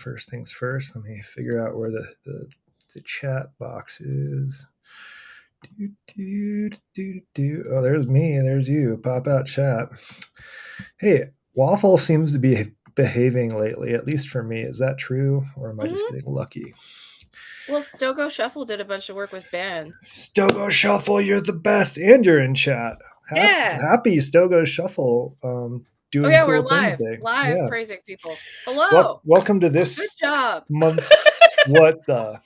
first things first. Let me figure out where the chat box is. Oh, there's me. There's you. Pop out chat. Hey, Waffle seems to be behaving lately, at least for me. Is that true, or am I just getting lucky? Well, Stogo Shuffle did a bunch of work with Ben. Stogo Shuffle, you're the best, and you're in chat. Yeah. Happy Stogo Shuffle. Doing cool we're things live. day. Live Yeah. praising people. Hello. Welcome to Good this job. month's What the,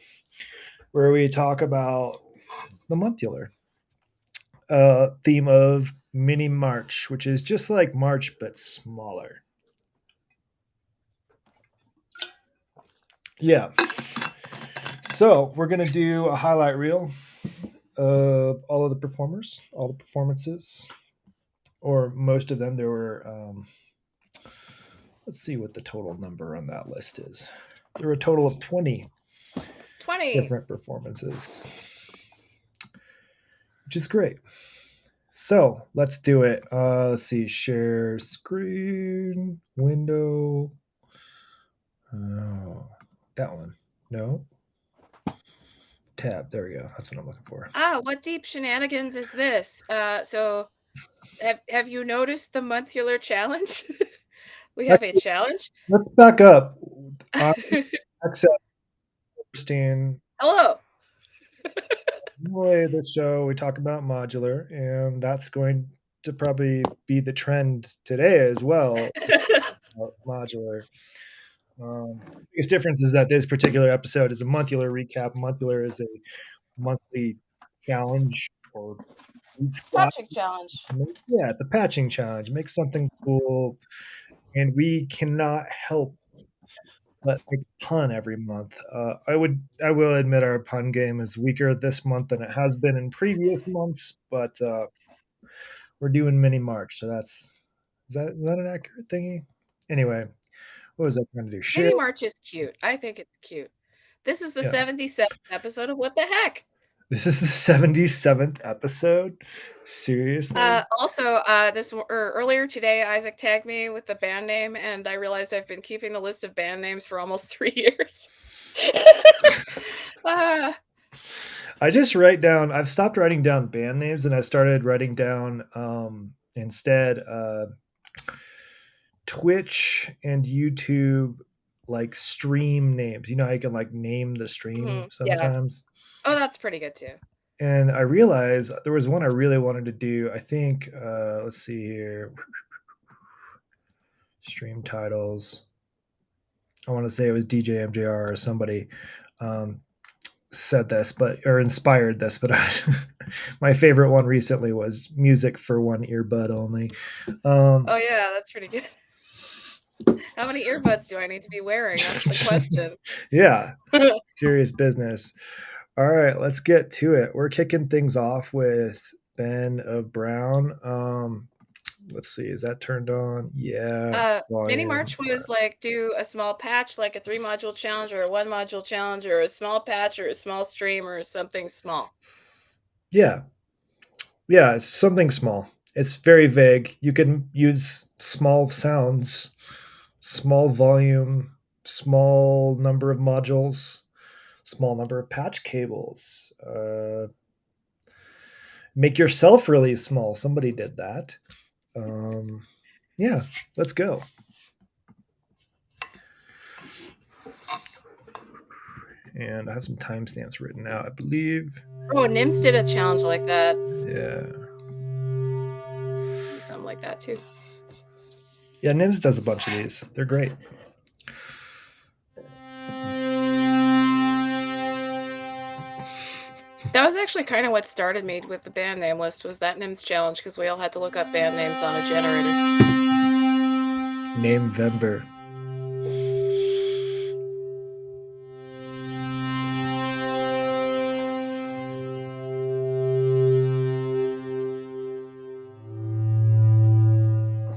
where we talk about the Modular theme of MINIMarch, which is just like March but smaller. Yeah. So we're gonna do a highlight reel of all of the performers, all the performances, or most of them. There were let's see what the total number on that list is. There were a total of 20 different performances, which is great. So let's do it. Let's see. Share screen, window. Oh, that one. No. Tab. There we go. That's what I'm looking for. What deep shenanigans is this? So have you noticed the Modular challenge? We have a challenge. Let's back up. Accept. Understand. Hello. Normally, the show we talk about modular, and that's going to probably be the trend today as well. Modular. Biggest difference is that this particular episode is a modular recap. Modular is a monthly challenge or Patching challenge. Yeah, the patching challenge. Make something cool, and we cannot help but make a pun every month. I will admit our pun game is weaker this month than it has been in previous months, but we're doing MINIMarch, so is that an accurate thingy? Anyway, what was I trying to do? Share. MINIMarch is cute. I think it's cute. This is the 77th episode of What the Heck. This is the 77th episode? Seriously? Also, earlier today, Isaac tagged me with the band name, and I realized I've been keeping the list of band names for almost 3 years. I've stopped writing down band names, and I started writing down instead Twitch and YouTube like stream names. You know how you can like name the stream sometimes? Yeah. Oh, that's pretty good too. And I realized there was one I really wanted to do. I think, let's see here. Stream titles. I want to say it was DJ MJR or somebody said this, or inspired this, but my favorite one recently was music for one earbud only. Oh yeah, that's pretty good. How many earbuds do I need to be wearing? That's the question. Yeah, serious business. All right, let's get to it. We're kicking things off with Ben of Brown. Let's see, is that turned on? Yeah. MINIMarch was like do a small patch, like a 3-module challenge or a 1-module challenge or a small patch or a small stream or something small. Yeah. Yeah, it's something small. It's very vague. You can use small sounds, small volume, small number of modules, small number of patch cables. Make yourself really small. Somebody did that. Yeah, let's go. And I have some timestamps written out, I believe. Oh, Nims did a challenge like that. Yeah. Do something like that too. Yeah, Nims does a bunch of these. They're great. That was actually kind of what started me with the band name list, was that Nims challenge, because we all had to look up band names on a generator. Namevember.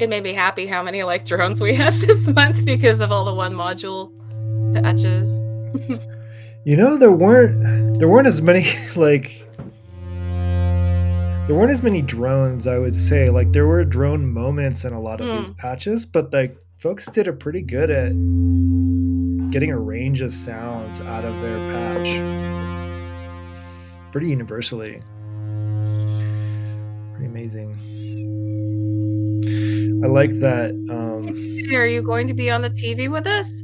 It made me happy how many like drones we had this month because of all the 1-module patches. You know, there weren't as many there weren't as many drones, I would say. Like, there were drone moments in a lot of these patches, but like folks did a pretty good at getting a range of sounds out of their patch pretty universally. Pretty amazing. I like that. Hey, are you going to be on the TV with us?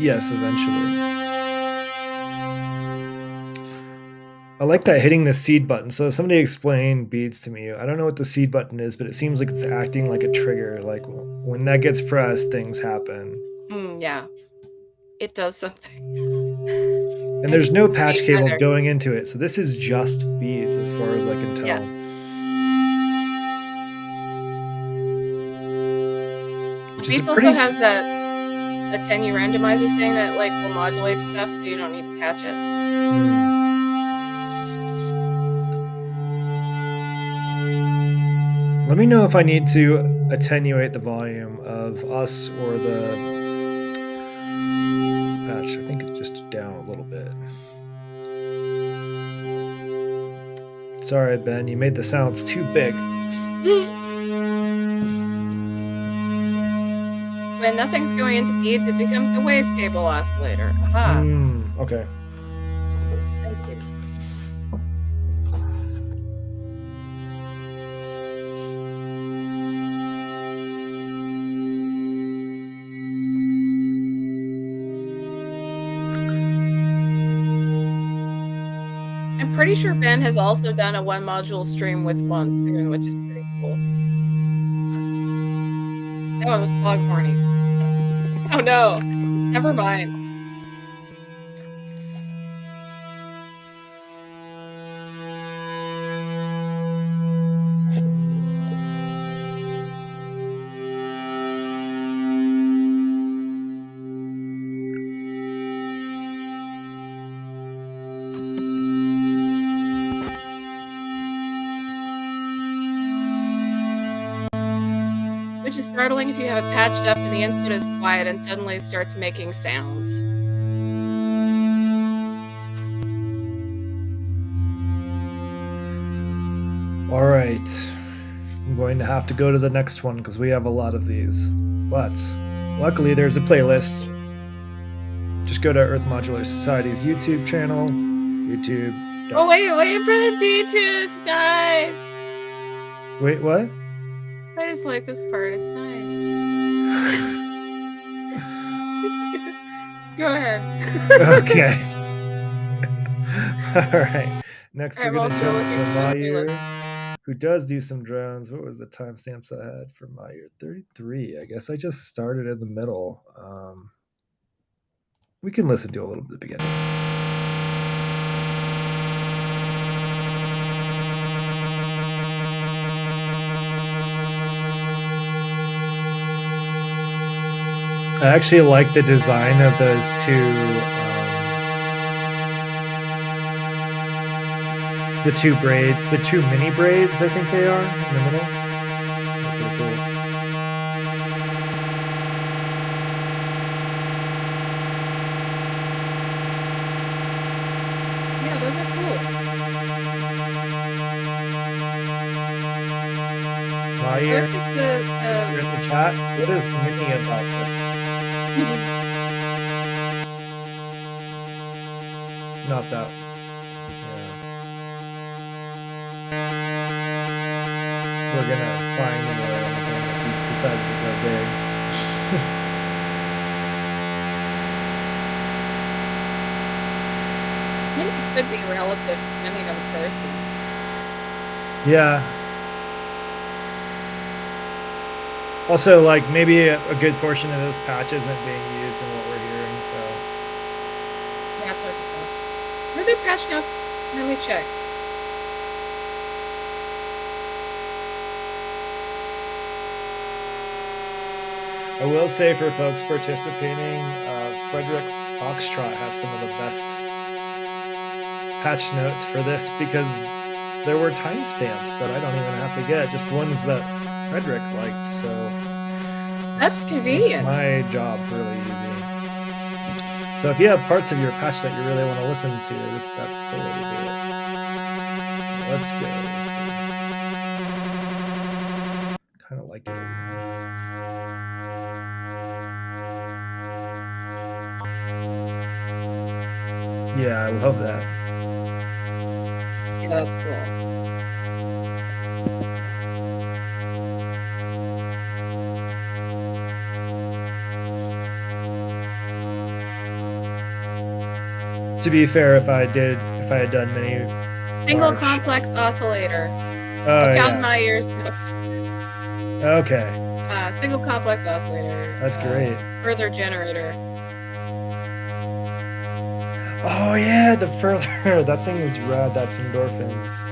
Yes, eventually. I like that hitting the seed button. So somebody explain beads to me. I don't know what the seed button is, but it seems like it's acting like a trigger. Like when that gets pressed, things happen. Yeah, it does something. And I there's no can't patch cables either. going into it, so this is just beads as far as I can Yeah. tell. Which is a Beats also pretty. has that attenu randomizer thing that, like, will modulate stuff so you don't need to patch it. Let me know if I need to attenuate the volume of us or the patch. I think it's just down a little bit. Sorry, Ben, you made the sounds too big. When nothing's going into beads, it becomes a wavetable oscillator. Aha, Okay. thank you. I'm pretty sure Ben has also done a one module stream with Monsoon, which is pretty cool. That one was foghorny. Oh, no. Never mind. Which is startling if you have it patched up and the input is quiet and suddenly it starts making sounds. All right. I'm going to have to go to the next one because we have a lot of these. But luckily, there's a playlist. Just go to Earth Modular Society's YouTube channel. YouTube. Oh, wait for the D-tunes, nice! Wait, what? I just like this part, it's nice. Go ahead. Okay. All right. Next, we're I'm going to also jump looking to for the playlist. Mayur, who does do some drones. What was the timestamps I had for Mayur? 33. I guess I just started in the middle. We can listen to a little bit at the beginning. I actually like the design of those the two mini braids. I think they are in the middle. They're pretty cool. Yeah, those are cool. I Mayur, always think the you're in the chat. What is mini about this? Not that. Yeah. We're gonna find the if we decided to go big. mini could be relative depending on the person. Yeah. Also, like maybe a good portion of this patch isn't being used in what we're hearing. So Yeah, it's hard to tell. Were there patch notes? Let me check. I will say for folks participating, Frederick Foxtrot has some of the best patch notes for this because there were timestamps that I don't even have to get, just ones that Frederick liked. So That's it makes convenient. my job really easy. So if you have parts of your patch that you really want to listen to, that's the way to do it. Let's go. Kind of liked it. Yeah, I love that. Yeah, that's cool. To be fair, if I had done mini Single March. complex oscillator. Oh, Oh count yeah. my ears notes. Okay, Single complex oscillator, that's great. further generator. Oh yeah, the further that thing is rad. That's endorphins.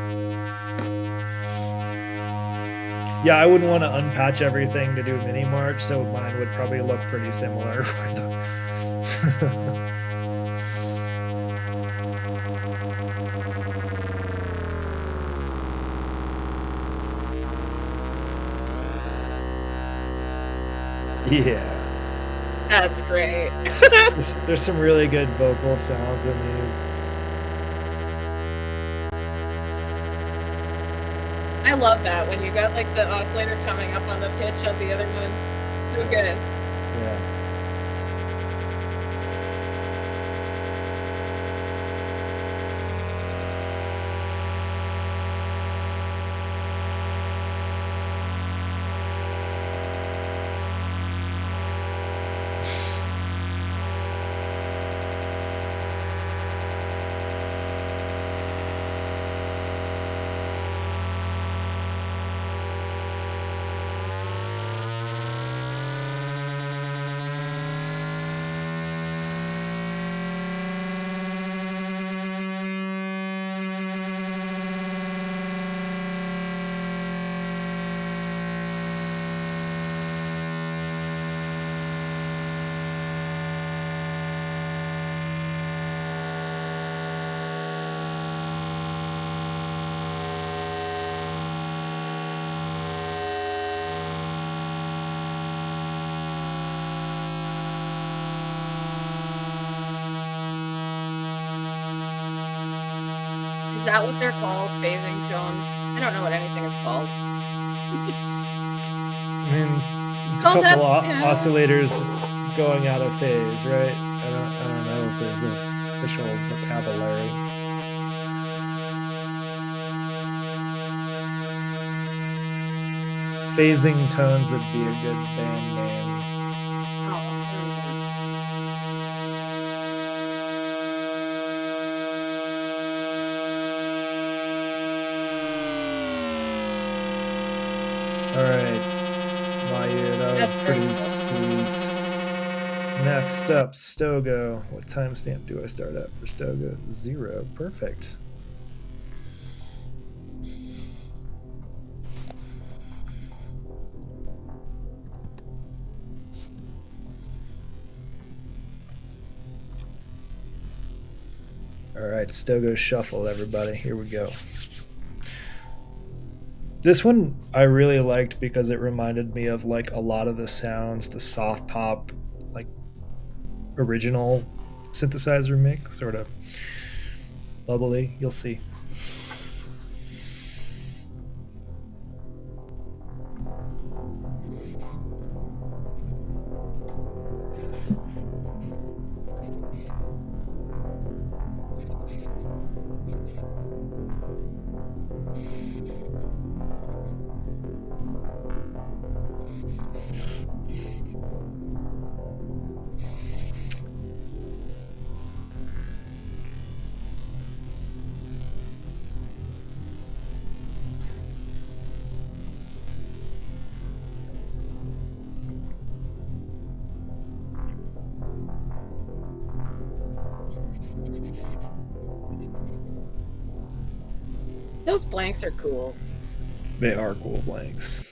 Yeah, I wouldn't want to unpatch everything to do mini March, so mine would probably look pretty similar. Yeah. That's great. There's some really good vocal sounds in these. I love that when you got, like, the oscillator coming up on the pitch of the other one. So good. Yeah. Is that what they're called? Phasing tones? I don't know what anything is called. I mean, it's a Called couple that yeah. oscillators going out of phase, right? I don't know if there's a official vocabulary. Phasing tones would be a good band name. Oh, All right, Mayu, that was that's very pretty cool. sweet. Next up, Stogo. What timestamp do I start at for Stogo? 0. Perfect. All right, Stogo shuffle, everybody. Here we go. This one I really liked because it reminded me of like a lot of the sounds, the soft pop, like original synthesizer mix, sort of bubbly. You'll see. Those blanks are cool. They are cool blanks.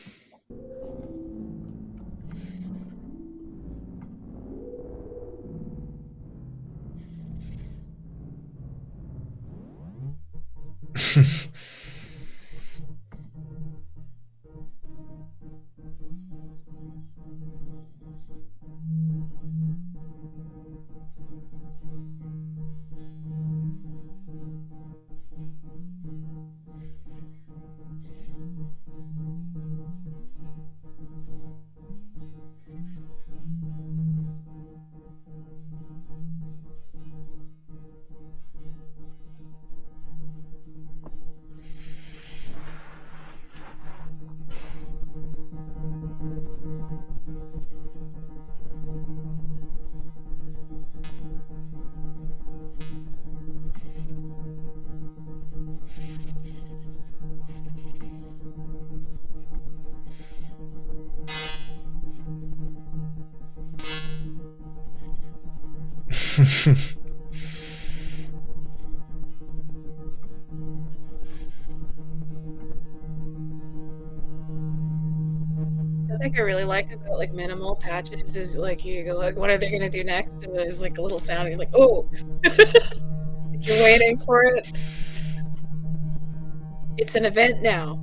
Something I really like about, like, minimal patches is, like, you go like, "What are they gonna do next?" And there's, like, a little sound, and you're like, "Oh!" Like, you're waiting for it. It's an event now.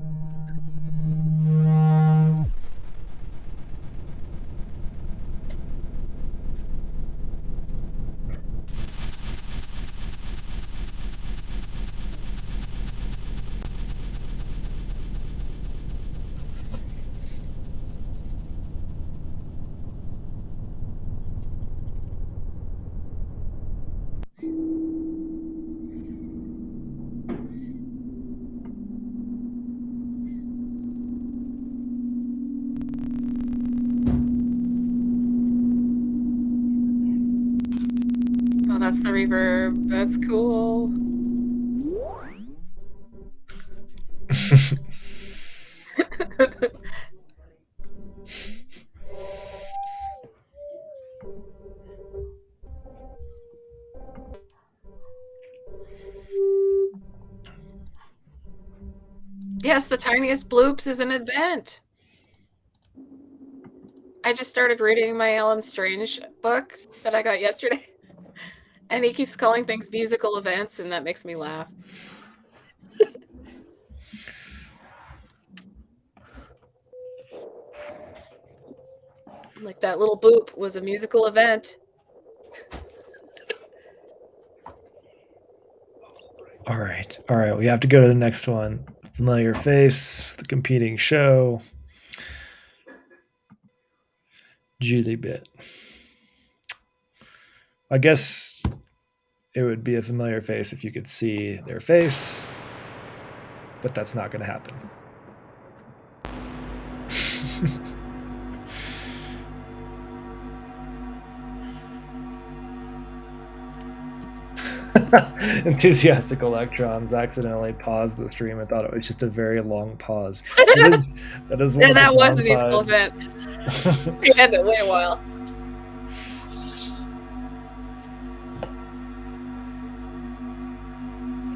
Oh, that's the reverb. That's cool. Yes, the tiniest bloops is an event. I just started reading my Ellen Strange book that I got yesterday, and he keeps calling things musical events, and that makes me laugh. Like, that little boop was a musical event. All right. All right. We have to go to the next one. Familiar face, the competing show, Julie Bit. I guess it would be a familiar face if you could see their face, but that's not going to happen. Enthusiastic electrons accidentally paused the stream and thought it was just a very long pause. That is one And of the that was a musical downsides. event. We had to wait a while.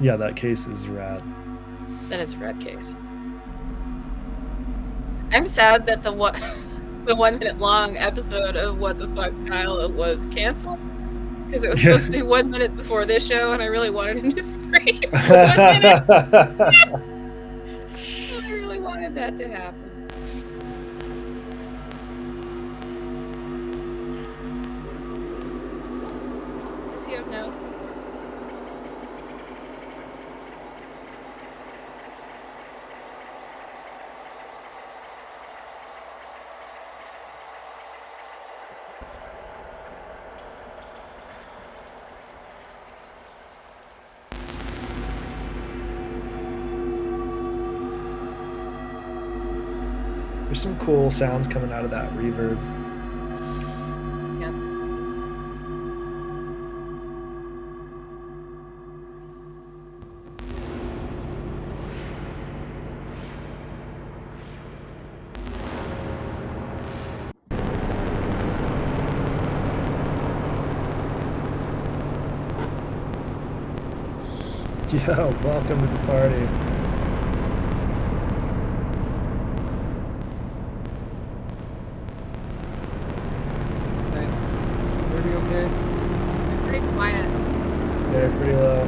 Yeah, that case is rad. That is a red case. I'm sad that the the 1 minute long episode of What the Fuck Kyle was canceled. Because it was supposed to be 1 minute before this show, and I really wanted him to scream for 1 minute. I really wanted that to happen. Does he have notes? There's some cool sounds coming out of that reverb. Yeah. Yo, welcome to the party. Thanks. Everybody okay? They're pretty quiet. They're pretty low.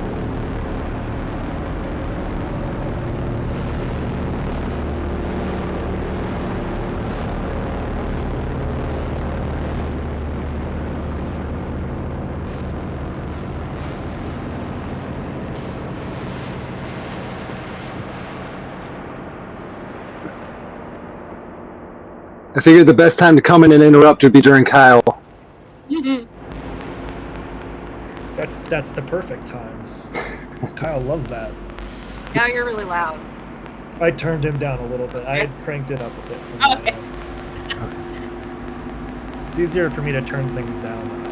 I figured the best time to come in and interrupt would be during Kyle. That's the perfect time. Kyle loves that. Now you're really loud. I turned him down a little bit. I had cranked it up a bit. From Okay. It's easier for me to turn things down.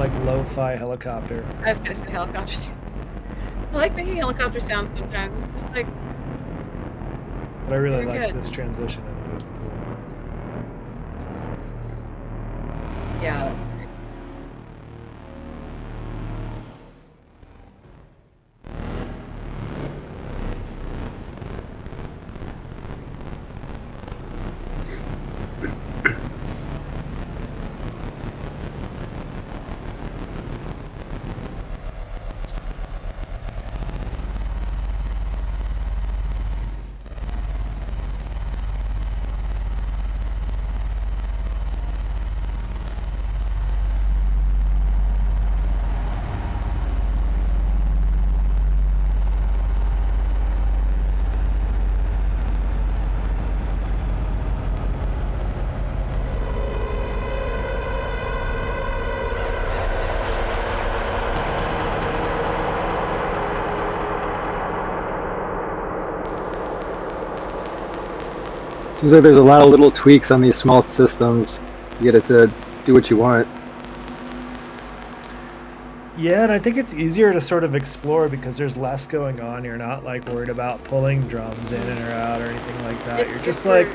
like lo-fi helicopter. I was gonna say helicopters. I like making helicopter sounds sometimes. It's just like But I really very liked good. this transition, and it was cool. Yeah, that's great. Seems like there's a lot of little tweaks on these small systems to get it to do what you want. Yeah, and I think it's easier to sort of explore because there's less going on. You're not like worried about pulling drums in and or out or anything like that. It's You're just like,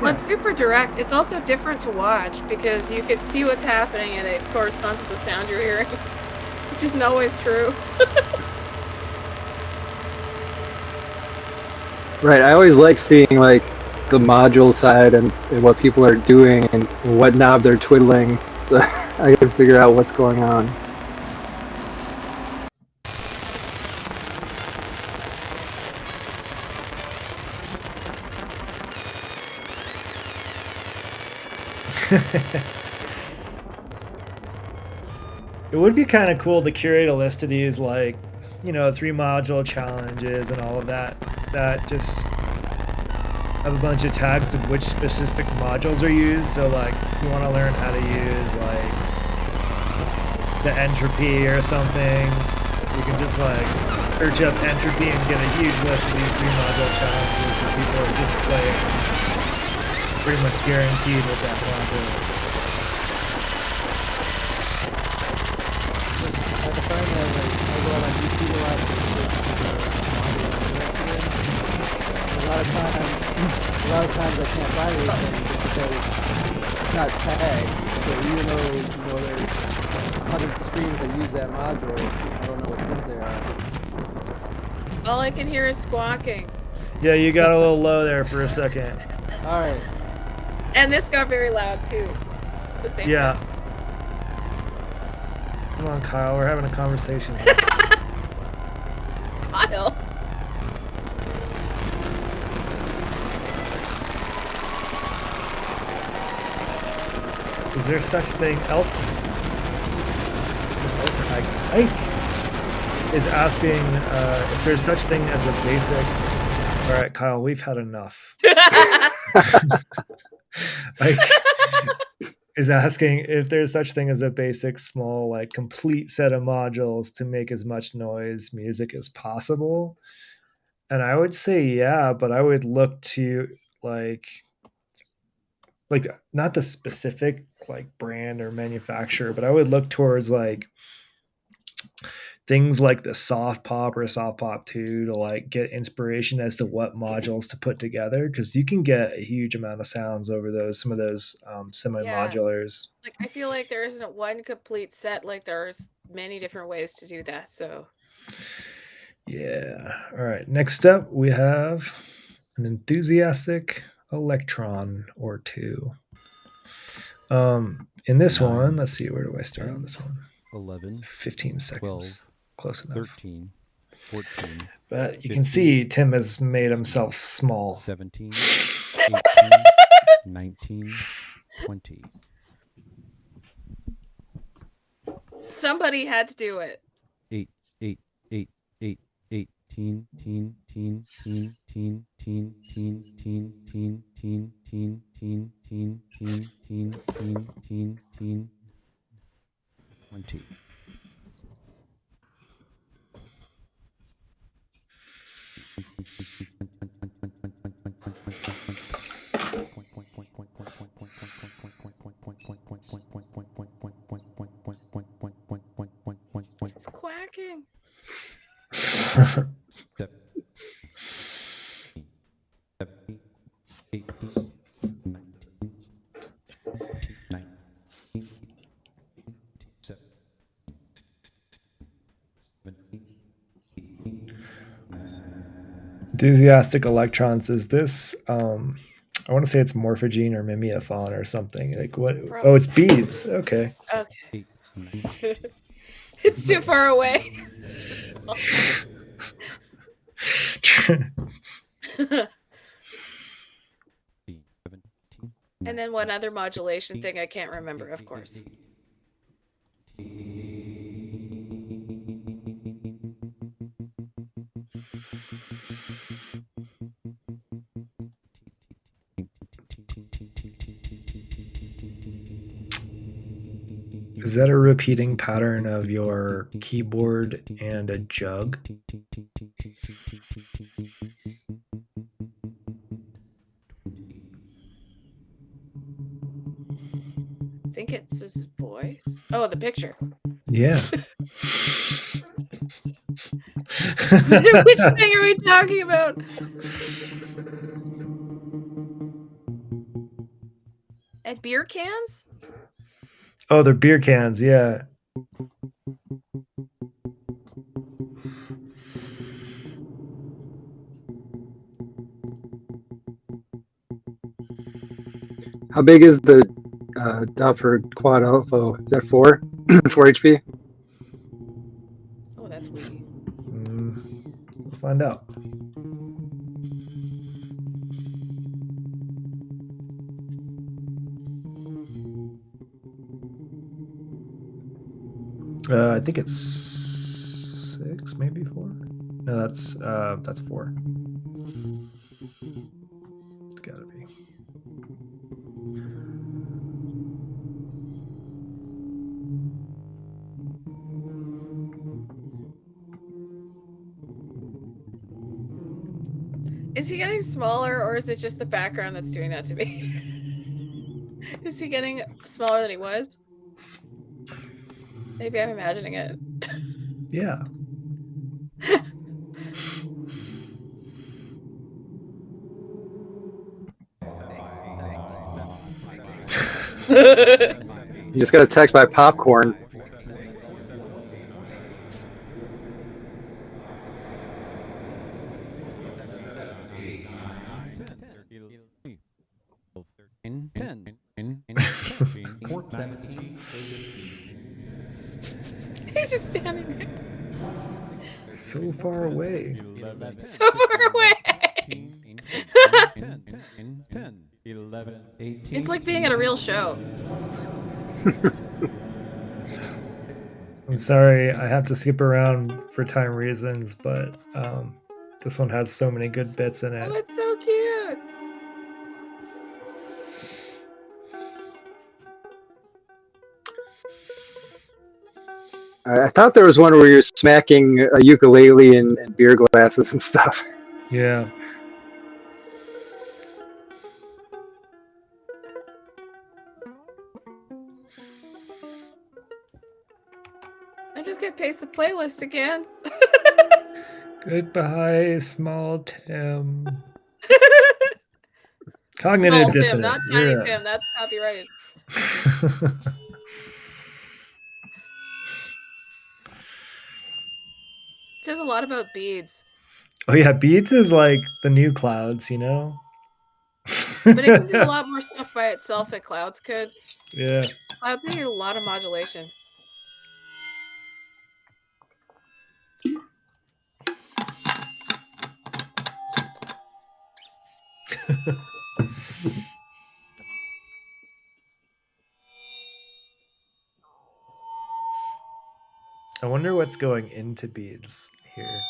well, it's super direct. It's also different to watch because you could see what's happening and it corresponds with the sound you're hearing, which isn't always true. Right, I always like seeing like the module side and what people are doing and what knob they're twiddling, so I can figure out what's going on. it would be kind of cool to curate a list of these, like, 3 module challenges and all of that. That just have a bunch of tags of which specific modules are used. So, like, if you want to learn how to use, like, the entropy or something, you can just, like, search up entropy and get a huge list of these 3 module challenges where people are just playing pretty much guaranteed with that module. I find that like I go on YouTube a lot to a lot of times I can't find anything because it's not tagged. So even though there's 100 screens that use that module, I don't know what pins they are. All I can hear is squawking. Yeah, you got a little low there for a second. All right. And this got very loud too. At the same Yeah. time. Come on, Kyle. We're having a conversation here. Kyle. Is there such thing? Ike is asking if there's such thing as a basic. All right, Kyle, we've had enough. Ike is asking if there's such thing as a basic, small, like complete set of modules to make as much noise music as possible. And I would say yeah, but I would look to like not the specific like brand or manufacturer, but I would look towards like things like the soft pop or soft pop 2 to like get inspiration as to what modules to put together, because you can get a huge amount of sounds over some of those semi-modulars. Like I feel like there isn't one complete set. Like there's many different ways to do that. So Yeah. All right. Next up, we have an enthusiastic electron or two. In this 9, one, let's see, where do I start 10, on this one? 11, 15 seconds. 12, Close enough. 13, 14, But you 15, can see Tim has made himself small. 17, 18, 19, 20. somebody had to do it. 8, 8, 8, 8, 8, teen, teen, teen, teen, teen, teen, teen, teen, teen, teen, teen, teen, teen, teen, teen, teen, teen, teen, 20. thinking? Step 17, 18, 19, 19, 17, 18, 19. Enthusiastic electrons. Is this? I want to say it's morphogene or mimeophon or something. Like what? Oh, it's beads. Okay. Okay. 8, 9, It's too far away. It's too small. And then one other modulation thing I can't remember, of course. Is that a repeating pattern of your keyboard and a jug? I think it's his voice. Oh, the picture. Yeah. Which thing are we talking about? And beer cans? Oh, they're beer cans. Yeah. How big is the dot for quad alpha? Is that 4? 4 HP? Oh, that's wee. We'll find out. I think it's 6, maybe 4. No, that's 4. It's gotta be. Is he getting smaller, or is it just the background that's doing that to me? Is he getting smaller than he was? Maybe I'm imagining it. Yeah. You just got a text by popcorn. He's just standing there. So far away. So far away. 11, 18. It's like being at a real show. I'm sorry, I have to skip around for time reasons, but this one has so many good bits in it. Oh, it's so cute. I thought there was one where you're smacking a ukulele and beer glasses and stuff. Yeah. I'm just gonna paste the playlist again. Goodbye, small Tim. Small Cognitive Tim, dissonance. not Tiny Tim. That's copyrighted. It says a lot about beads. Oh yeah, Beats is like the new clouds, you know? But it can do a lot more stuff by itself than clouds could. Yeah. Clouds need a lot of modulation. I wonder what's going into beads here.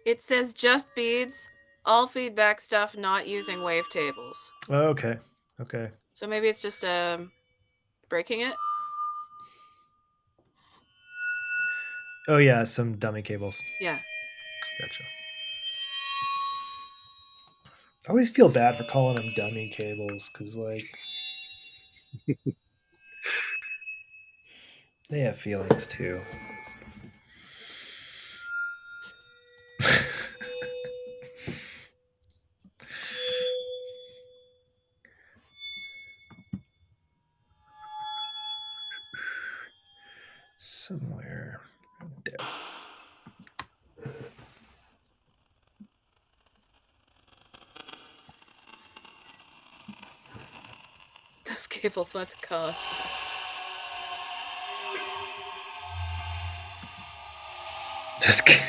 It says just beads, all feedback stuff, not using wavetables. Oh, okay. Okay. So maybe it's just breaking it. Oh yeah, some dummy cables. Yeah. Gotcha. I always feel bad for calling them dummy cables because, like, They have feelings too. Somewhere there. Those cables want to call. Just kidding.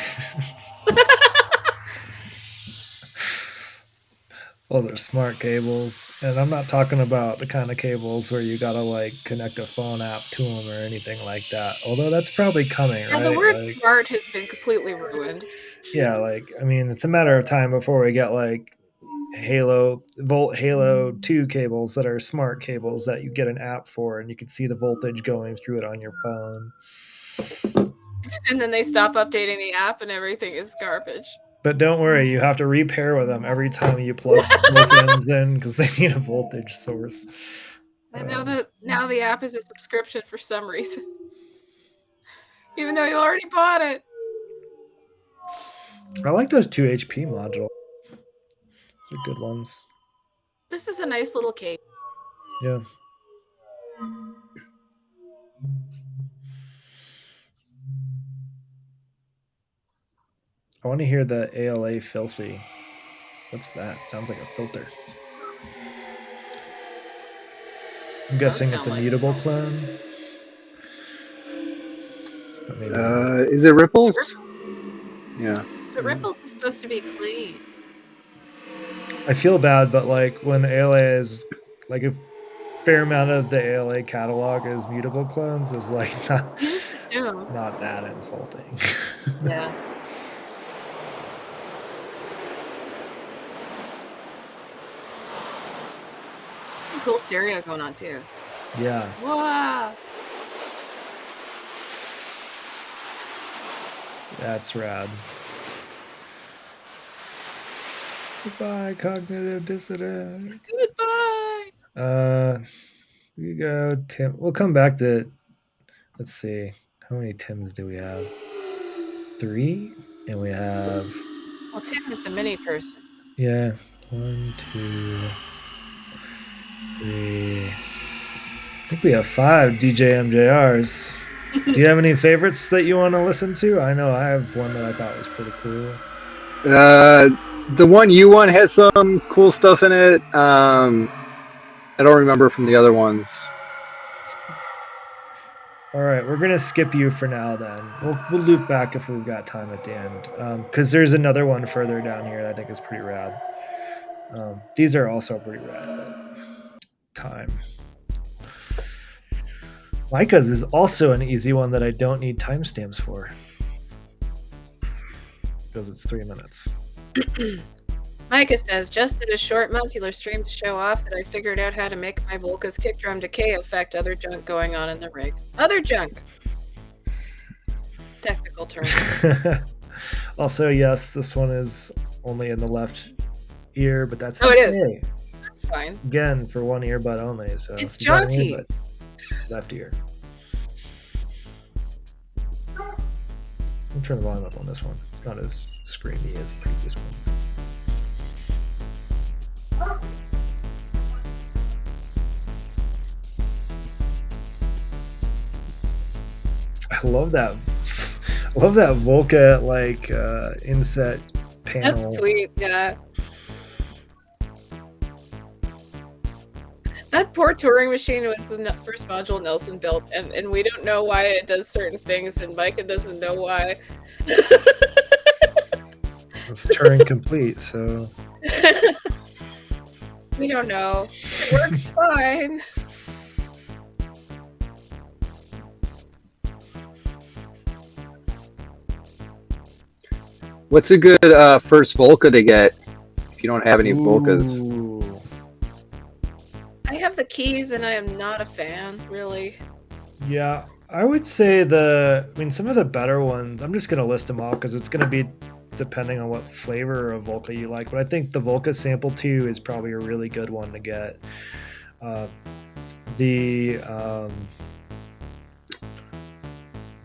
Those are smart cables, and I'm not talking about the kind of cables where you gotta like connect a phone app to them or anything like that. Although that's probably coming, Yeah, the right? word Like, smart has been completely ruined. yeah, like I mean, it's a matter of time before we get like Halo 2 cables that are smart cables that you get an app for, and you can see the voltage going through it on your phone. And then they stop updating the app and everything is garbage. But don't worry, you have to repair with them every time you plug both ends in because they need a voltage source. I know that now the app is a subscription for some reason. Even though you already bought it. I like those 2 HP modules. Those are good ones. This is a nice little cake. Yeah. I want to hear the ALA filthy. What's that? Sounds like a filter. I'm Does guessing it's sound a like mutable clone. But maybe Is it ripples? Yeah. But Ripples is supposed to be clean. I feel bad, but like when ALA is like a fair amount of the ALA catalog is mutable clones is like You just assume. not that insulting. Yeah. Cool stereo going on too. Yeah. Wow. That's rad. Goodbye, cognitive dissident. Goodbye. We go Tim. We'll come back to. Let's see. How many Tims do we have? 3, and we have. Well, Tim is the mini person. Yeah. 1, 2, 3. I think we have 5 DJ MJRs. Do you have any favorites that you want to listen to? I know I have one that I thought was pretty cool. The one you want has some cool stuff in it. I don't remember from the other ones. All right, we're gonna skip you for now. Then we'll loop back if we've got time at the end, because there's another one further down here that I think is pretty rad. These are also pretty rad. But time. Micah's is also an easy one that I don't need timestamps for because it's 3 minutes. Micah says, just did a short Modular stream to show off that I figured out how to make my Volca's kick drum decay affect other junk going on in the rig. Other junk! Technical term. Also, yes, this one is only in the left ear, but that's Oh, okay. it is. That's fine. Again, for one earbud only. So It's you got an jaunty. earbud, left ear. I'll turn the volume up on this one. It's not as screamy as the previous ones. I love that. I love that Volca like inset panel. That's sweet, yeah. That poor touring machine was the first module Nelson built, and we don't know why it does certain things, and Micah doesn't know why. It's Turing complete, so we don't know. It works fine. What's a good first Volca to get if you don't have any Volcas? Ooh. I have the keys, and I am not a fan, really. Yeah, I would say some of the better ones, I'm just going to list them off because it's going to be depending on what flavor of Volca you like. But I think the Volca Sample 2 is probably a really good one to get.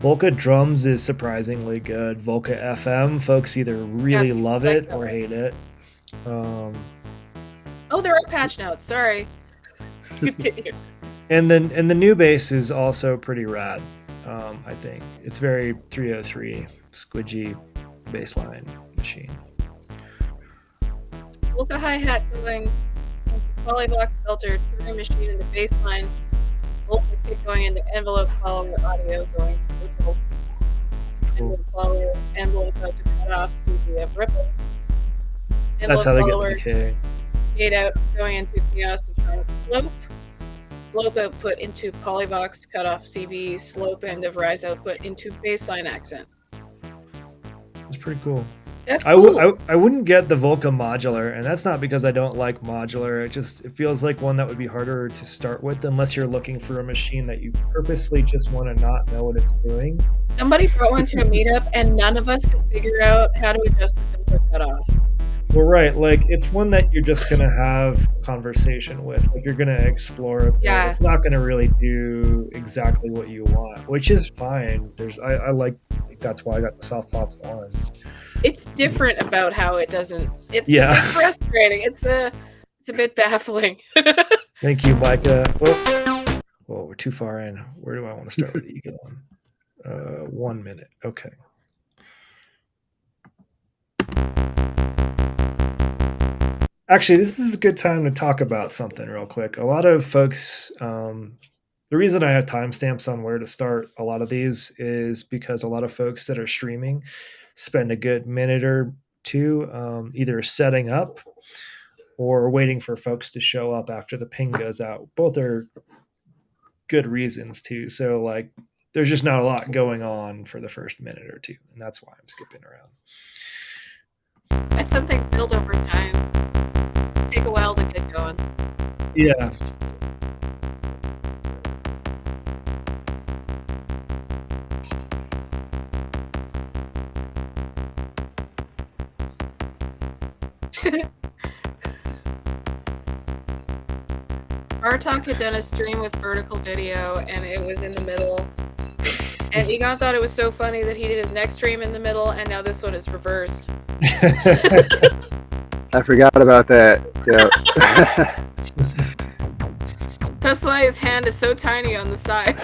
Volca drums is surprisingly good. Volca FM, folks either really love like it that or one. hate it. Um, Oh, there are patch notes. Sorry. Continue. and the new bass is also pretty rad. I think it's very 303 squidgy bassline machine. Volca hi-hat going into polybox filter, tuning machine in the baseline. Volca kick going into envelope follower audio going to ripple. Envelope follower, envelope out to cut off CDF ripple. That's Envelope how they get follower, the decay. gate out going into chaos to try slope. Slope output into polybox cutoff CV, slope end of rise output into baseline accent. It's pretty cool. That's cool. I wouldn't get the Volca modular, and that's not because I don't like modular. It feels like one that would be harder to start with unless you're looking for a machine that you purposely just want to not know what it's doing. Somebody brought one to a meetup, and none of us could figure out how to adjust the filter cutoff. Well, right, like it's one that you're just gonna have conversation with, like you're gonna explore it. Yeah. It's not gonna really do exactly what you want, which is fine. I like that's why I got the South Pop one. It's different about how it doesn't. It's Yeah. frustrating. It's a bit baffling. Thank you, Micah. Whoa, we're too far in. Where do I want to start with the Eagle one? 1 minute. Okay. Actually, this is a good time to talk about something real quick. A lot of folks, the reason I have timestamps on where to start a lot of these is because a lot of folks that are streaming spend a good minute or two either setting up or waiting for folks to show up after the ping goes out. Both are good reasons too. So like there's just not a lot going on for the first minute or two, and that's why I'm skipping around. And some things build over time. Take a while to get going. Yeah. Bartok had done a stream with vertical video, and it was in the middle. And Egon thought it was so funny that he did his next stream in the middle, and now this one is reversed. I forgot about that. Yeah. That's why his hand is so tiny on the side.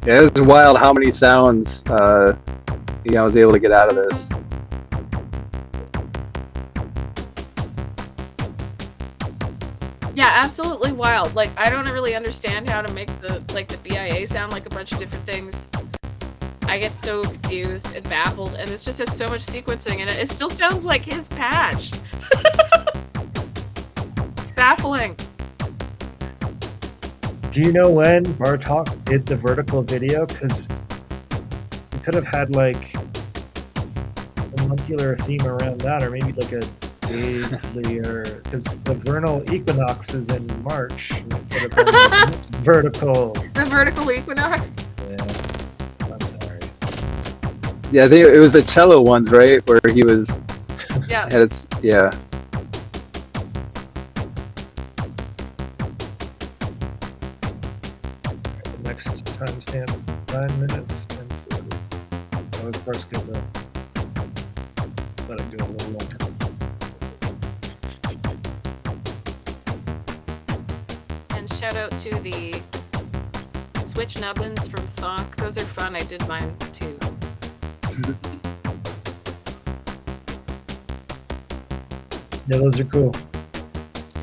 Yeah, it was wild how many sounds I was able to get out of this. Yeah, absolutely wild. Like, I don't really understand how to make the BIA sound like a bunch of different things. I get so confused and baffled, and this just has so much sequencing in it. It still sounds like his patch. Baffling. Do you know when Bartok did the vertical video? Because we could have had like a modular theme around that, or maybe like a daily, or because the vernal equinox is in March. It could have been vertical. The vertical equinox? Yeah, I'm sorry. Yeah, I think it was the cello ones, right? Where he was. Yeah. Yeah. Next timestamp 9 minutes and 40. Oh, of course, good though. Let it go a little longer. And shout out to the switch nubbins from Thonk. Those are fun. I did mine too. Yeah, those are cool.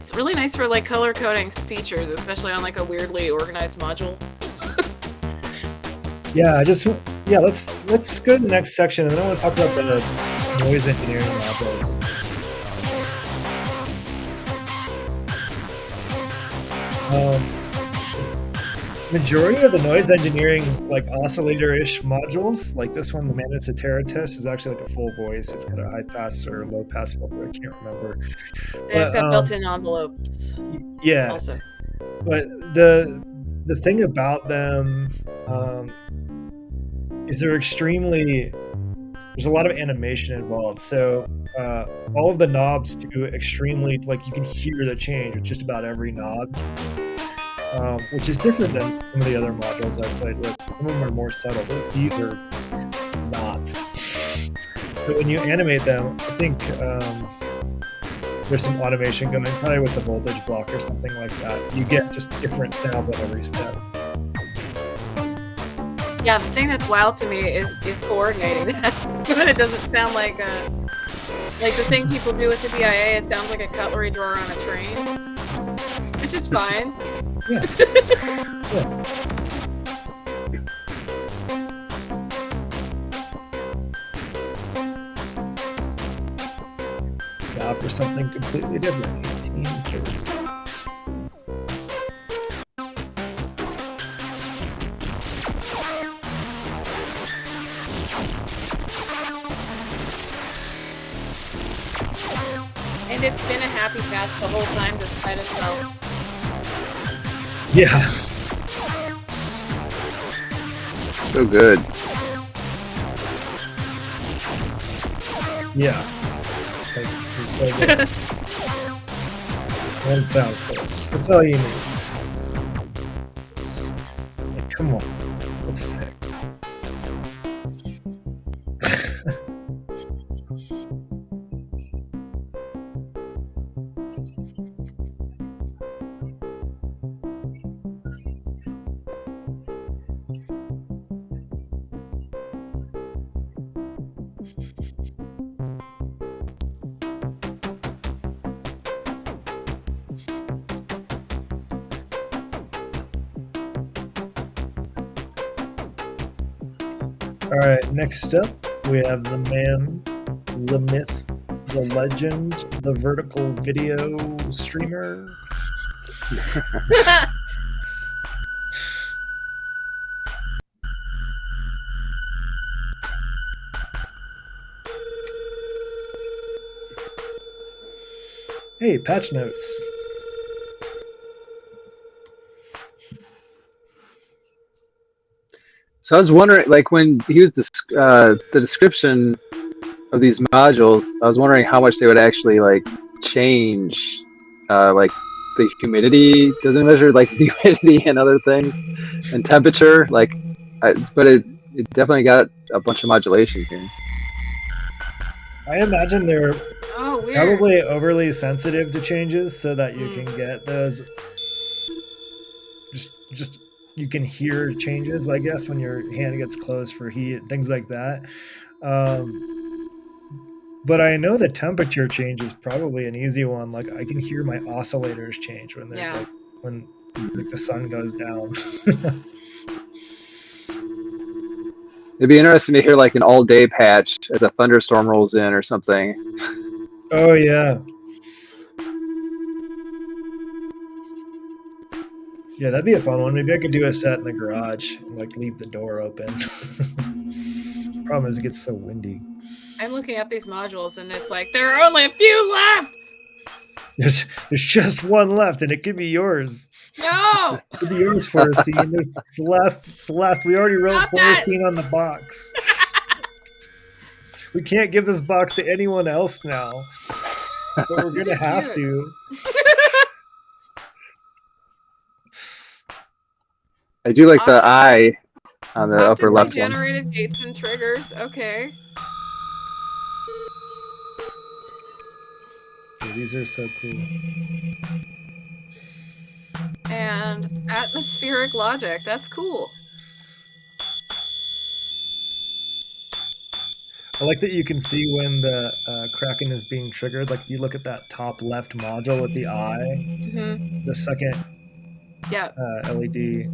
It's really nice for like color coding features, especially on like a weirdly organized module. Yeah, let's go to the next section, and then I want to talk about the noise engineering modules. Majority of the noise engineering, like oscillator-ish modules, like this one, the Manus Test, is actually like a full voice. It's got a high pass or low pass filter. I can't remember. And it's got built-in envelopes. Yeah. Also. But the thing about them is they're extremely there's a lot of animation involved. So all of the knobs do extremely, like you can hear the change with just about every knob, which is different than some of the other modules I've played with. Some of them are more subtle. These are not. So when you animate them, I think there's some automation going, probably with the voltage block or something like that. You get just different sounds at every step. Yeah, the thing that's wild to me is coordinating that. But it doesn't sound like the thing people do with the BIA. It sounds like a cutlery drawer on a train, which is fine. Yeah. Yeah. Now for something completely different. 1830. And it's been a happy patch the whole time, despite itself. Yeah. So good. Yeah. Like, it's so good. One sound source. That's all you need. Like, come on. That's sick. All right, next up, we have the man, the myth, the legend, the vertical video streamer. Hey, patch notes. So I was wondering, like when he was the description of these modules, I was wondering how much they would actually like change, like the humidity. Doesn't measure like the humidity and other things, and temperature. Like, but it definitely got a bunch of modulation here. I imagine they're Oh, weird. probably overly sensitive to changes so that you can get those. Just you can hear changes, I guess, when your hand gets closed for heat, things like that. But I know the temperature change is probably an easy one. Like I can hear my oscillators change when they're Yeah. like when like the sun goes down. It'd be interesting to hear like an all-day patch as a thunderstorm rolls in or something. Oh yeah. Yeah, that'd be a fun one. Maybe I could do a set in the garage and like leave the door open. Problem is it gets so windy. I'm looking up these modules, and it's like there are only a few left. There's just one left, and it could be yours. No. It could be yours, Forrestine. It's the last. We already wrote Stop that. Forrestine on the box. We can't give this box to anyone else now, but we're These gonna are have cute. to. I do like the eye on the upper Optically left one. generated gates and triggers. Okay. Yeah, these are so cool. And atmospheric logic. That's cool. I like that you can see when the Kraken is being triggered. Like you look at that top left module with the eye, the second Yeah. LED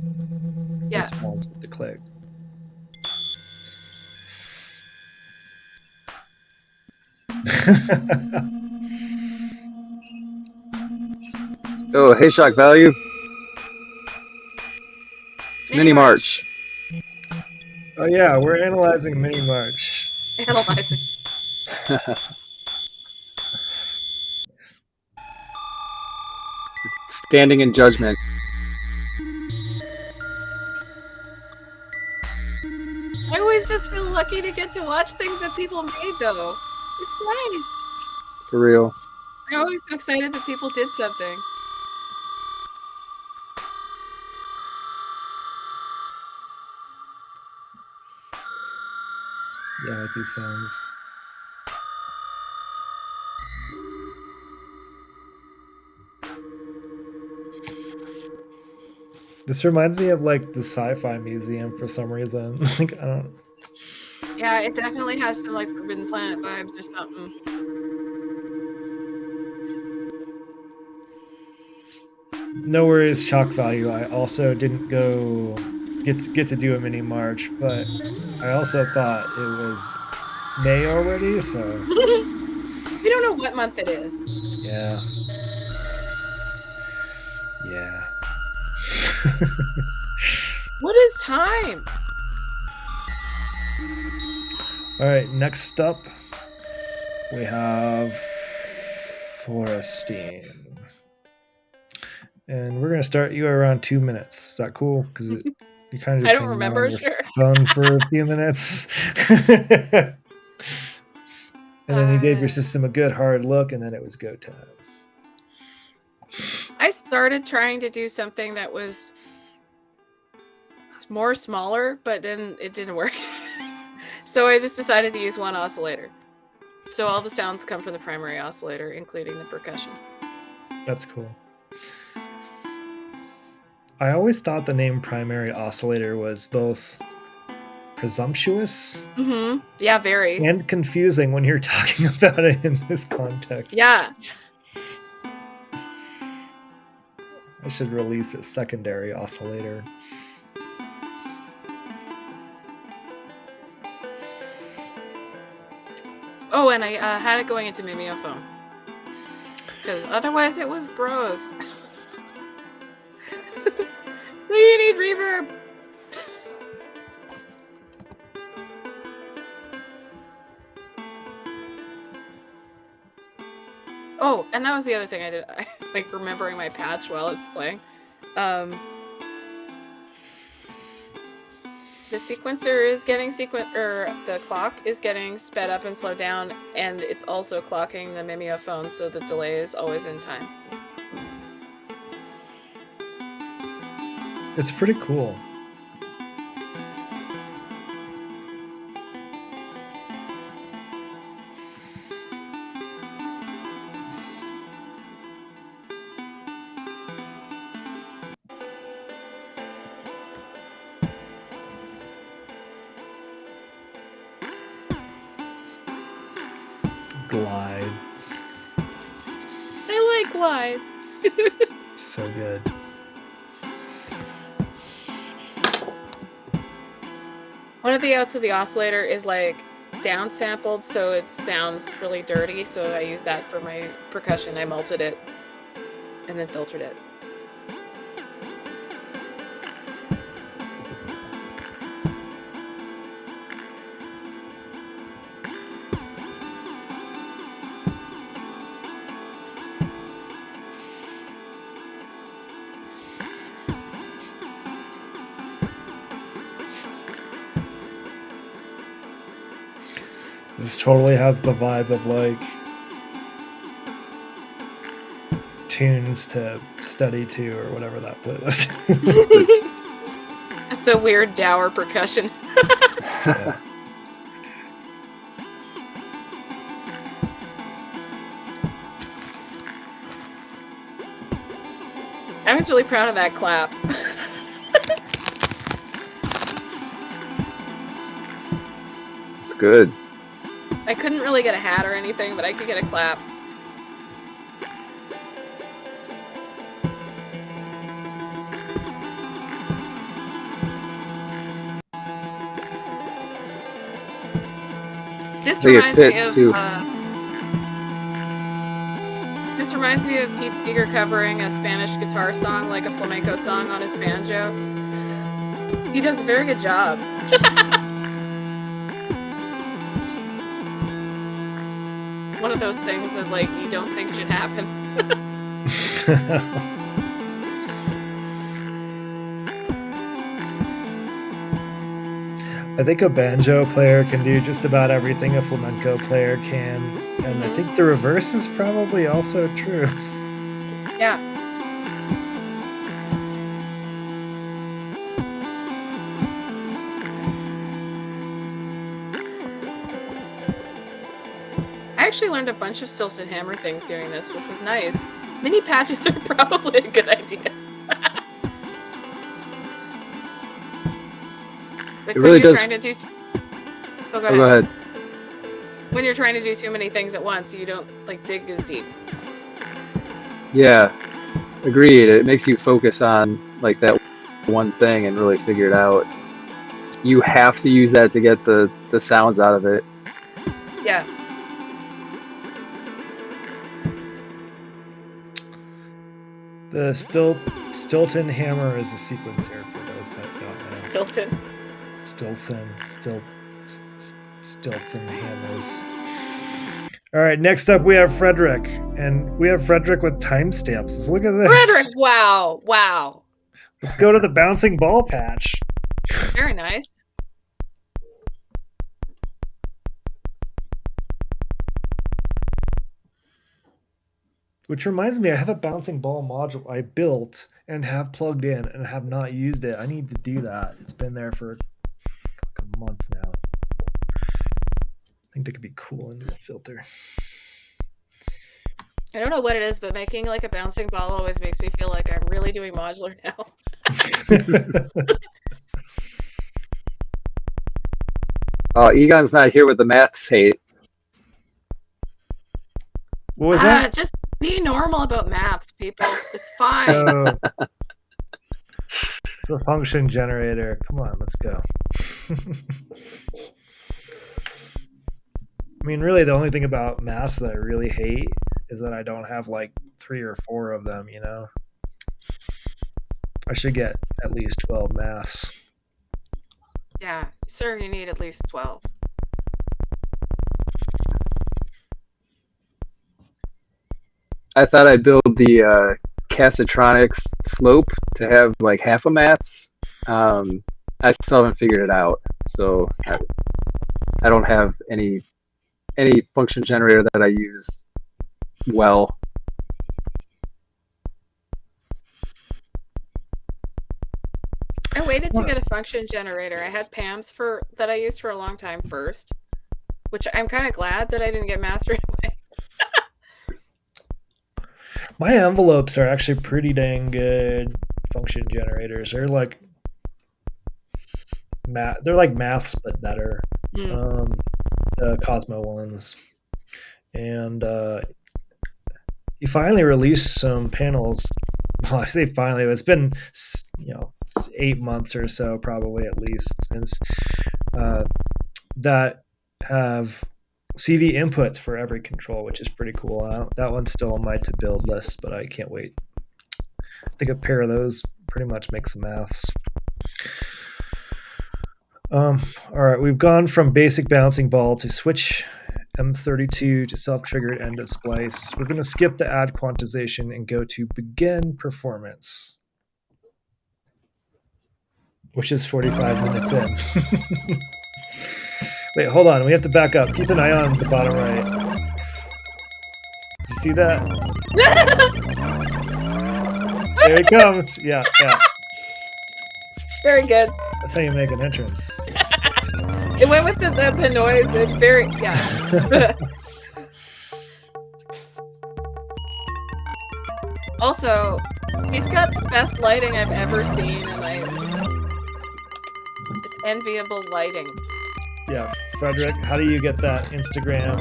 Yeah. responds with the click. Oh, hey, shock value. It's MINIMarch. Oh yeah, we're analyzing MINIMarch. Analyzing. Standing in judgment. I always just just feel lucky to get to watch things that people made, though. It's nice. For real. I'm always so excited that people did something. Yeah, I like these sounds. This reminds me of like the sci-fi museum for some reason. Like I don't. Yeah, it definitely has some like Forbidden Planet vibes or something. No worries, shock value. I also didn't get to do a mini march, but I also thought it was May already, so We don't know what month it is. yeah. Yeah. What is time? All right, next up we have Forestine. And we're gonna start you around 2 minutes. Is that cool? Because you kind of I just don't hanging out remember, on your sure. phone for a few minutes. And then you gave your system a good hard look, and then it was go time. I started trying to do something that was more smaller, but then it didn't work. So I just decided to use one oscillator. So all the sounds come from the primary oscillator, including the percussion. That's cool. I always thought the name primary oscillator was both presumptuous Yeah, very. and confusing when you're talking about it in this context. Yeah. I should release a secondary oscillator. Oh, and I had it going into mimeophone. Because otherwise it was gross. We need reverb! Oh, and that was the other thing I did. I like remembering my patch while it's playing. The sequencer is getting the clock is getting sped up and slowed down, and it's also clocking the mimeophone, so the delay is always in time. It's pretty cool. Glide. I like glide. So good. One of the outs of the oscillator is like downsampled, so it sounds really dirty. So I use that for my percussion. I melted it and then filtered it. This totally has the vibe of like tunes to study to or whatever that playlist. That's the weird dour percussion. Yeah. I was really proud of that clap. It's good. I couldn't really get a hat or anything, but I could get a clap. This reminds me of this reminds me of Pete Seeger covering a Spanish guitar song, like a flamenco song, on his banjo. He does a very good job. One of those things that like you don't think should happen. I think a banjo player can do just about everything a flamenco player can, and I think the reverse is probably also true. Yeah. I actually learned a bunch of Stilson Hammer things doing this, which was nice. Mini patches are probably a good idea. Like It really when you're does. trying to do. Oh, go Oh, go ahead. ahead. When you're trying to do too many things at once, you don't like dig as deep. Yeah, agreed. It makes you focus on like that one thing and really figure it out. You have to use that to get the sounds out of it. Yeah. The Stilton Hammer is a sequencer for those that don't know. Stilton. Stilton Hammers. All right, next up we have Frederick, and we have Frederick with timestamps. Let's look at this. Frederick, wow, wow. Let's go to the bouncing ball patch. Very nice. Which reminds me, I have a bouncing ball module I built and have plugged in and have not used it. I need to do that. It's been there for like a month now. I think that could be cool into a filter. I don't know what it is, but making like a bouncing ball always makes me feel like I'm really doing modular now. Oh, Egon's not here with the maths hate. What was that? Just be normal about maths, people. It's fine. Oh. It's a function generator. Come on, let's go. I mean, really, the only thing about maths that I really hate is that I don't have like 3 or 4 of them, you know? I should get at least 12 maths. Yeah, sir, you need at least 12. I thought I'd build the Casatronics slope to have like half a maths. I still haven't figured it out, so I don't have any function generator that I use well. I waited to get a function generator. I had PAMs that I used for a long time first, which I'm kind of glad that I didn't get maths right away. My envelopes are actually pretty dang good function generators. They're like maths but better. The Cosmo ones. And he finally released some panels. Well, I say finally, but it's been 8 months or so, probably at least, since that have CV inputs for every control, which is pretty cool. That one's still on my to build list, but I can't wait. I think a pair of those pretty much makes the maths. All right, we've gone from basic bouncing ball to switch M32 to self-triggered end of splice. We're going to skip the add quantization and go to begin performance, which is 45 minutes in. Wait, hold on. We have to back up. Keep an eye on the bottom right. You see that? There he comes. Yeah. Very good. That's how you make an entrance. It went with the noise. It's very, yeah. Also, he's got the best lighting I've ever seen, and it's enviable lighting. Yeah, Frederick, how do you get that Instagram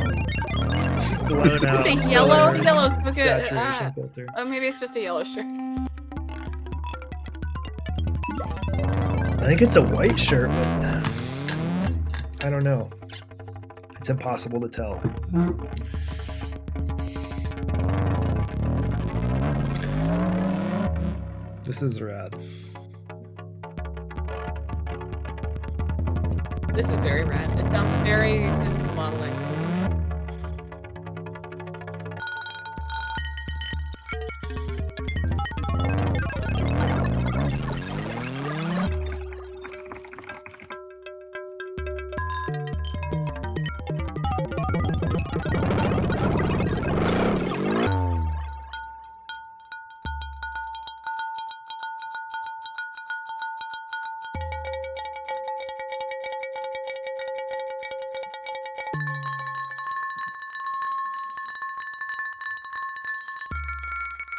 blown out? The yellow's so good. Saturation filter. Oh, maybe it's just a yellow shirt. I think it's a white shirt, but I don't know. It's impossible to tell. This is rad. This is very rad. It sounds very physical modeling.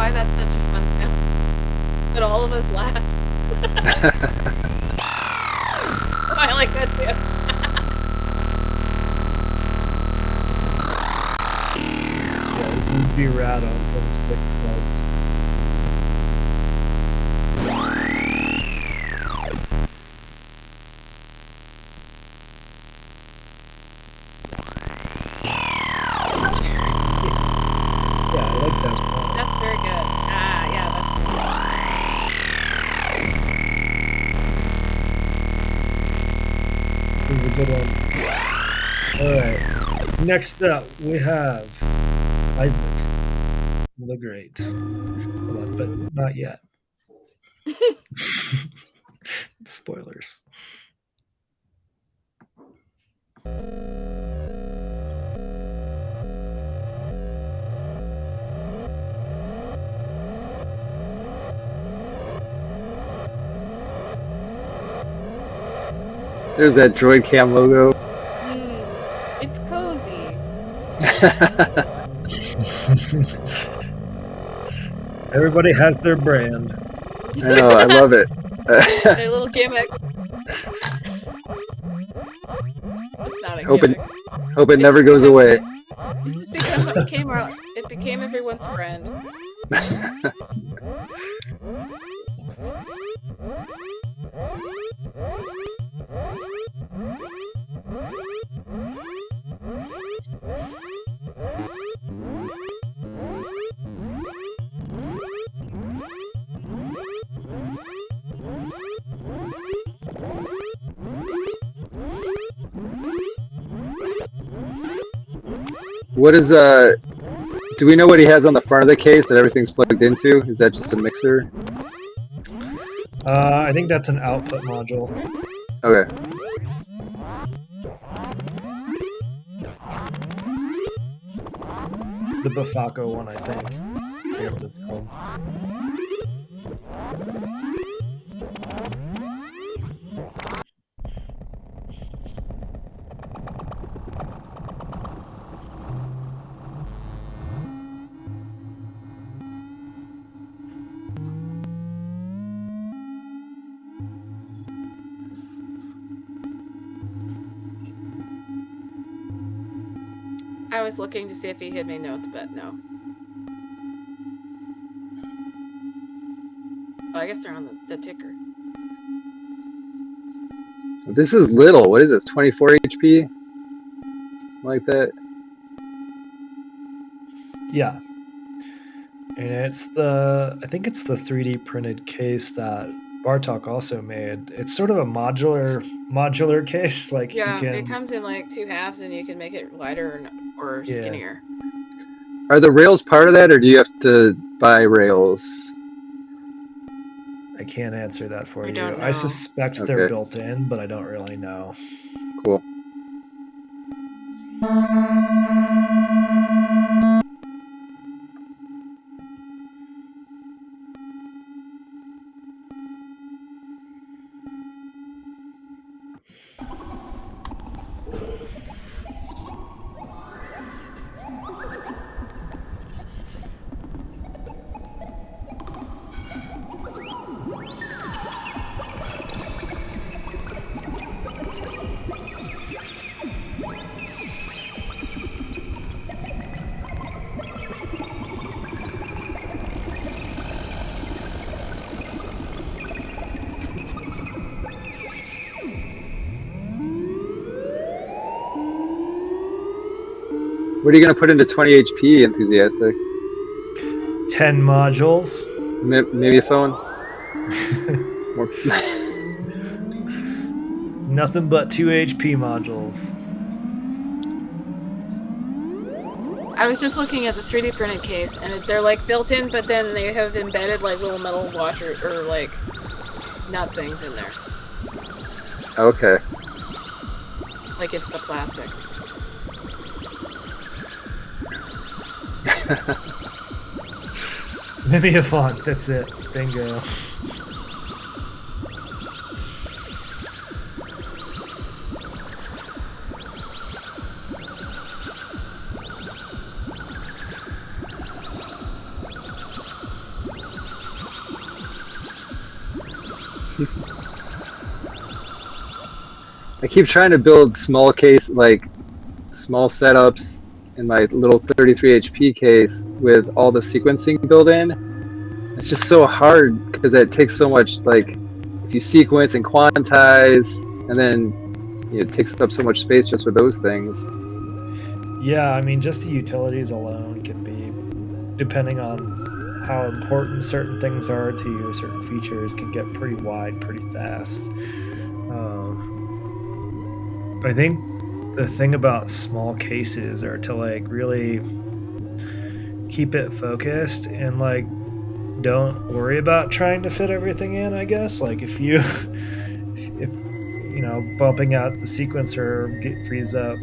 why that's such a fun sound. But all of us laugh. I like that too. Yeah, this is B-Rad on some stick snipes. Yeah, I like that one. That's very good. Ah, yeah, that's This is a good one. Alright. Next up, we have Isaac the Great. Hold on, but not yet. Spoilers. There's that droid cam logo. it's cozy. Everybody has their brand. I know, I love it. Their little gimmick. It's not a gimmick. Hope it It never just goes becomes away. It just became everyone's friend. What is do we know what he has on the front of the case that everything's plugged into? Is that just a mixer? I think that's an output module. Okay. The Bafako one, I think. I forget what it's called. I was looking to see if he had made notes, but no. Oh, I guess they're on the ticker. This is little. What is this? 24 HP? Like that? Yeah. And it's I think it's the 3D printed case that Bartok also made. It's sort of a modular case. Like Yeah, you can. it comes in like 2 halves, and you can make it wider or Yeah. skinnier. Are the rails part of that, or do you have to buy rails? I can't answer that for you. don't know. I suspect Okay. they're built in, but I don't really know. Cool. What are you going to put into 20 HP, Enthusiastic? 10 modules. Maybe a phone? More... Nothing but 2 HP modules. I was just looking at the 3D printed case, and they're like built in, but then they have embedded like little metal washers or like nut things in there. Okay. Like it's the plastic. Maybe a font. That's it. Bingo. I keep trying to build small setups in my little 33 HP case with all the sequencing built in. It's just so hard because it takes so much, like, if you sequence and quantize, and then it takes up so much space just with those things. Yeah, I mean, just the utilities alone can be, depending on how important certain things are to you, certain features can get pretty wide pretty fast. I think the thing about small cases are to like really keep it focused and like don't worry about trying to fit everything in, I guess. Like if you if you know bumping out the sequencer frees up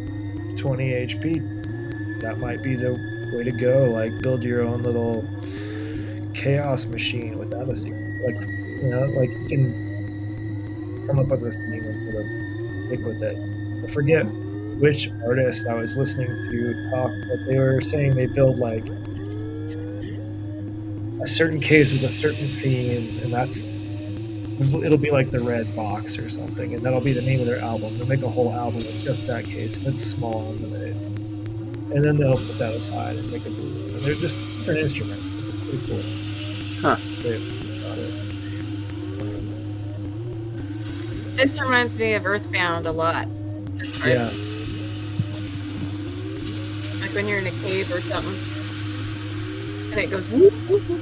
20 HP, that might be the way to go. Like build your own little chaos machine without a sequence. Like like you can come up with a thing and sort of stick with it. I forget which artist I was listening to talk, but they were saying they build like a certain case with a certain theme, and it'll be like the red box or something, and that'll be the name of their album. They'll make a whole album with just that case, and it's small and limited. And then they'll put that aside and make a new one. And they're just different instruments. It's pretty cool. Huh. About it. This reminds me of Earthbound a lot. Yeah. Like when you're in a cave or something, and it goes whoop, whoop, whoop.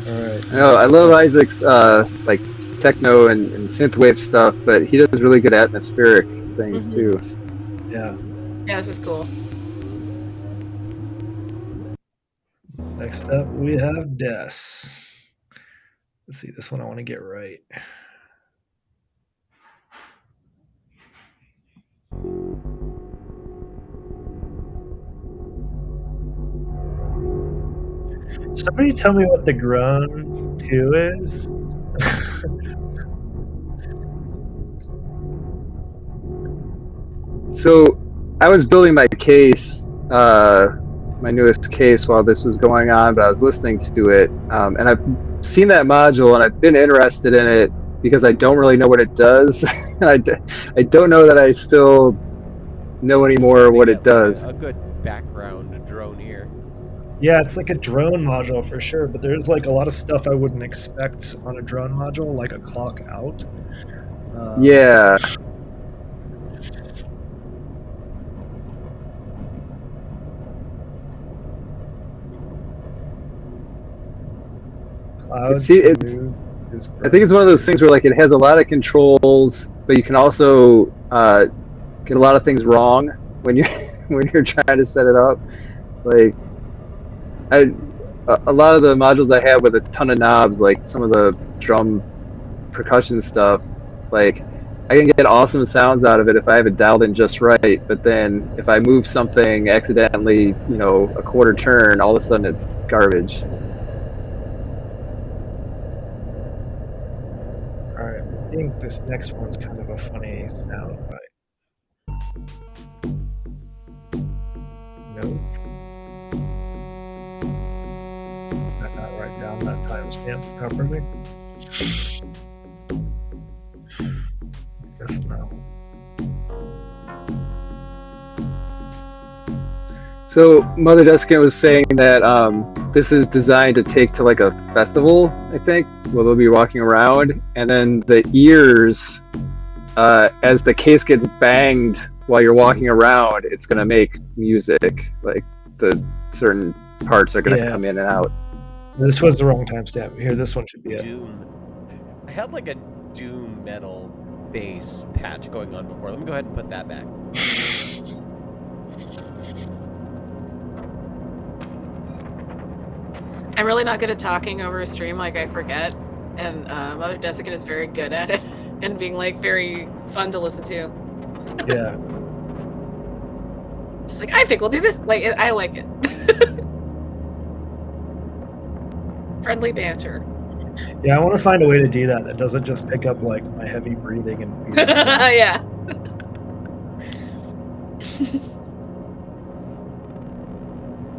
All right. I love Isaac's like techno and synthwave stuff, but he does really good atmospheric things too. Yeah. Yeah, this is cool. Next up, we have Des. Let's see, this one I want to get right. Somebody tell me what the Groan 2 is. So I was building my case, my newest case while this was going on, but I was listening to it, and I've seen that module and I've been interested in it because I don't really know what it does. I don't know that I still know anymore what it does. A good background drone here. Yeah, it's like a drone module for sure, but there's like a lot of stuff I wouldn't expect on a drone module, like a clock out. Yeah. Clouds See, I I think it's one of those things where like it has a lot of controls, but you can also get a lot of things wrong when you when you're trying to set it up. Like a lot of the modules I have with a ton of knobs, like some of the drum percussion stuff, like I can get awesome sounds out of it if I have it dialed in just right. But then if I move something accidentally, a quarter turn, all of a sudden it's garbage. All right, I think this next one's kind of a funny sound bite. Nope. I not write down that timestamp properly. Guess no. So Mother Desiccant was saying that this is designed to take to like a festival, I think, where they'll be walking around, and then the ears, as the case gets banged while you're walking around, it's gonna make music. Like the certain parts are gonna come in and out. This was the wrong timestamp. Here, this one should be it. Doom. I had like a doom metal bass patch going on before. Let me go ahead and put that back. I'm really not good at talking over a stream, like I forget, and Mother Desiccant is very good at it, and being like very fun to listen to. Yeah. Just like, I think we'll do this. Like, I like it. Friendly banter. Yeah, I want to find a way to do that doesn't just pick up like my heavy breathing and weird sound. Yeah.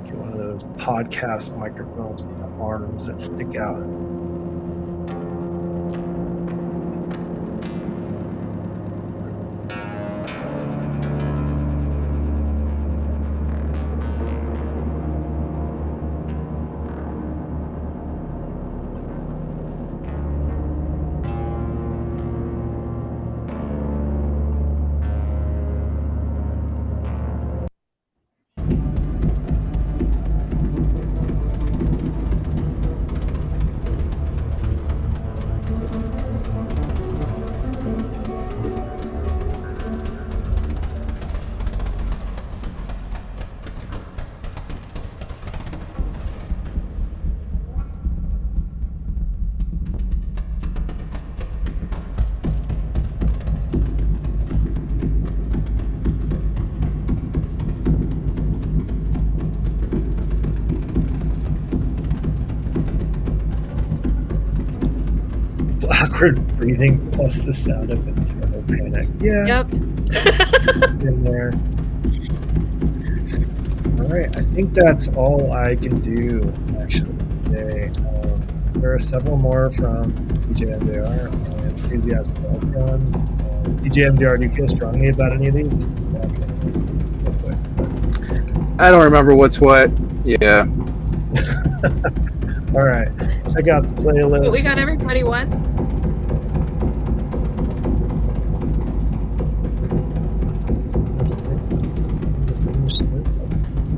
Get one of those podcast microphones with the arms that stick out. awkward breathing plus the sound of internal panic. Yeah, Yep. in there. All right, I think that's all I can do actually today. There are several more from TJMDR and Enthusiasm Electrons. TJMDR, do you feel strongly about any of these? I don't remember what's what. Yeah. All right, check out the playlist. But we got everybody once.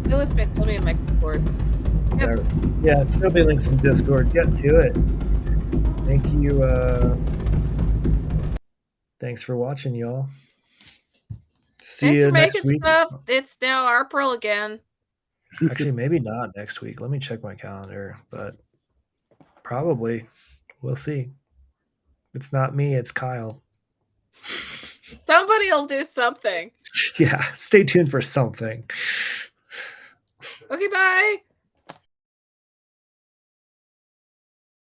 Illustrate told me in my keyboard. Yep. Yeah, there'll be links in Discord. Get to it. Thank you. Thanks for watching, y'all. See Thanks you for next making week. stuff. It's now April again. Actually, maybe not next week. Let me check my calendar, but probably. We'll see. It's not me, it's Kyle. Somebody will do something. Yeah, stay tuned for something. Okay, bye.